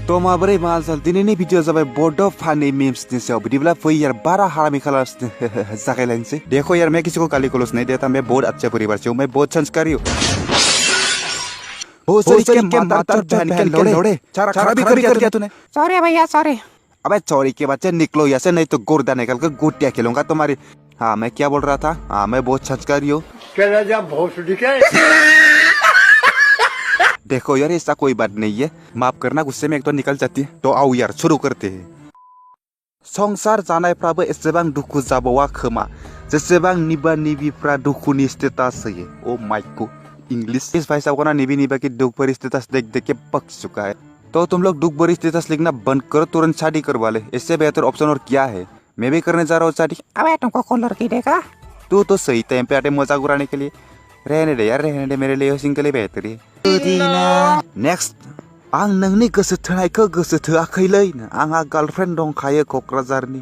To maboरै मानसल दिनैनि video जाबाय बड फानी मीम्सनि सायाव बिदिब्ला फै यार बारा हरामी खालास जागायलायनोसै देखो यार मैं किसी को गाली गलौज नहीं देता मैं बहुत अच्छे परिवार से हूँ मैं बहुत संस्कारी हूँ के मादर बहन के लोड़े चारा खराबी कर दिया तूने सॉरी भैया सॉरी अबे सॉरी के बच्चे निकलो यहाँ से नहीं तो गुर्दा निकल कर गुटिया खेलूंगा तुम्हारी हाँ मैं क्या बोल रहा था हाँ मैं बहुत संस्कारी हूँ देखो यार ऐसा कोई बात नहीं है माफ करना गुस्से में एक तो निकल जाती है तो आओ यार शुरू करते हैं संसार जानायफ्राबो एसेबां दुखु जाबावा खोमा जेसेबां निबा निबिफ्रा दुखुनि स्टेटास होयो ओ माय गॉड इंग्लिश इस भाई साहब को ना निबा की दुख भरी स्टेटस देख देख के पक चुका है तो तुम लोग दुख भरी स्टेटस लिखना बंद करो तुरंत शादी करवा ले इससे बेहतर ऑप्शन और क्या है मैं भी करने जा रहा हूँ शादी अबे तुमको कौन लड़की देगा तू तो सही टाइम पे आटे मजाक उड़ाने के लिए रहने दे यार रहने दे मेरे लिए सिंगल ही बेहतर है नेक्स्ट आं नोंनि गोसो थोनायखौ गोसो थोआखैलै आंहा गर्लफ्रेंड दंखायो क'क्राझारनि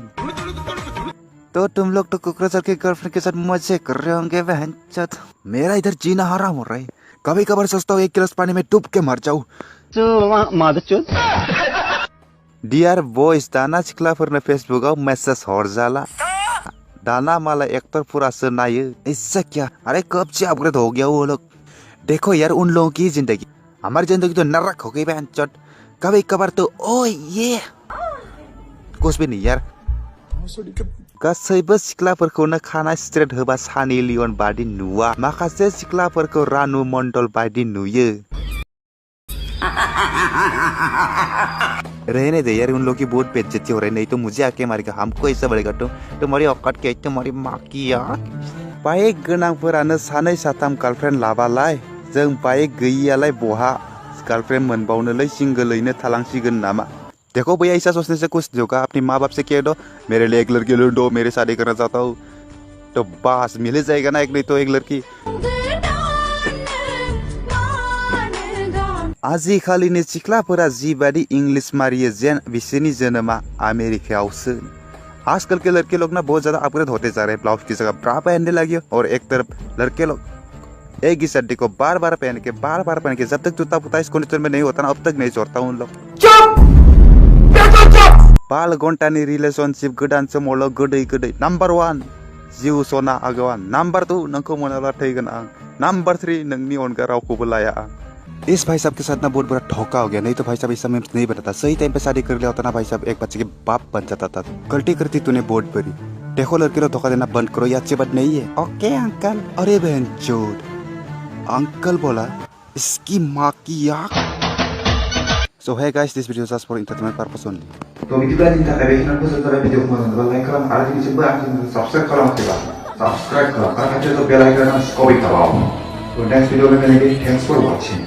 तो तुम लोग तो क'क्राझार के गर्लफ्रेंड के साथ मजे कर रहे होंगे बहनचोद मेरा इधर जीना हराम हो रहा है कभी कभार सोचता हूँ 1 गिलास पानी में डूब के मर जाऊँ डियर बॉयज दाना सिख्लाफोरनो फेसबुकआव मेसेज हरजाला दाना माला एक्टर पूरासो नायो इससे क्या अरे कब से अपग्रेड हो गया वो लोग देखो यार उन लोगों की जिंदगी हमारी जिंदगी तो नरक हो गई बहनचोद कभी कभार तो ओ ये कुछ भी नहीं यार गासैबो सिख्लाफोरखौनो खानाय स्ट्रेट होबा सानी लियन बादि नुवा माखासे सिख्लाफोरखौ रानु मंडल बादि नुयो रहने दे यार उन लोगों की बहुत बेइज्जती हो रही नहीं तो मुझे आके मारेगा हमको ऐसा बढ़ेगा तो तुम्हारी औकात क्या तुम्हारी माँ की यार बाइक गोनांफोरानो सानै साथाम गर्लफ्रेंड लाबालाय जों बाइक गैयियालाय बहा गर्लफ्रेंड मोनबावनोलै सिंगलैनो थालांसिगोन नामा देखो भैया ऐसा सोचने से कुछ होगा अपने माँ बाप से कह दो मेरे लिए एक लड़की ढूंढ दो मेरे शादी करना चाहता हूँ तो बस मिल जाएगा ना एक नहीं तो एक लड़की आजिखालिनि सिख्लाफोरा जिबादि इंग्लिश मारियो जेन बिसोरनि जोनोमा अमेरिकायावसो आजकल के लड़के लोग ना बहुत ज्यादा अपग्रेड होते जा रहे हैं ब्लाउज की जगह ब्रा पहनने लगे और एक तरफ लड़के लोग एक ही शर्ट को बार बार पहन के जब तक जूता पुता इस कंडीशन में नहीं होता ना अब तक नहीं छोड़ता उन लोग बाल घंटानि रिलेशनशिप गोदान समावल गोदै गोदै नंबर 1 जिउ सना आगवान नंबर 2 नोंखौ मोनाब्ला थैगोन आं नंबर 3 नोंनि अनगा रावखौबो लाया आं इस भाई साहब के साथ ना बहुत बड़ा धोखा हो गया नहीं तो भाई साहब ऐसा मीम्स नहीं बनाता सही टाइम पे शादी कर लिया होता ना भाई साहब एक बच्चे के बाप बन जाता था गलती करती तूने बहुत बड़ी देखो लड़के को धोखा देना बंद करो ये अच्छी बात नहीं है ओके अंकल अरे बहन चोद अंकल बोला इसकी माँ की आँख So hey guys, this video is just for entertainment purpose only. तो बिदिब्ला दिनै थाखाय बेखिनियावनो फोजोबथ'बाय भिडिअखौ मोजां मोनोब्ला लाइक खालाम आरो दिनैसिमबो आंनि चेनेलखौ साबस्क्राइब खालामाखैब्ला साबस्क्राइब खालाम आरो खाथियाव बेल आइकन आं कमेन्ट खालाम। तो नेक्स्ट भिडिअ लोगो मोनगोन थैंक्स फॉर वाचिंग।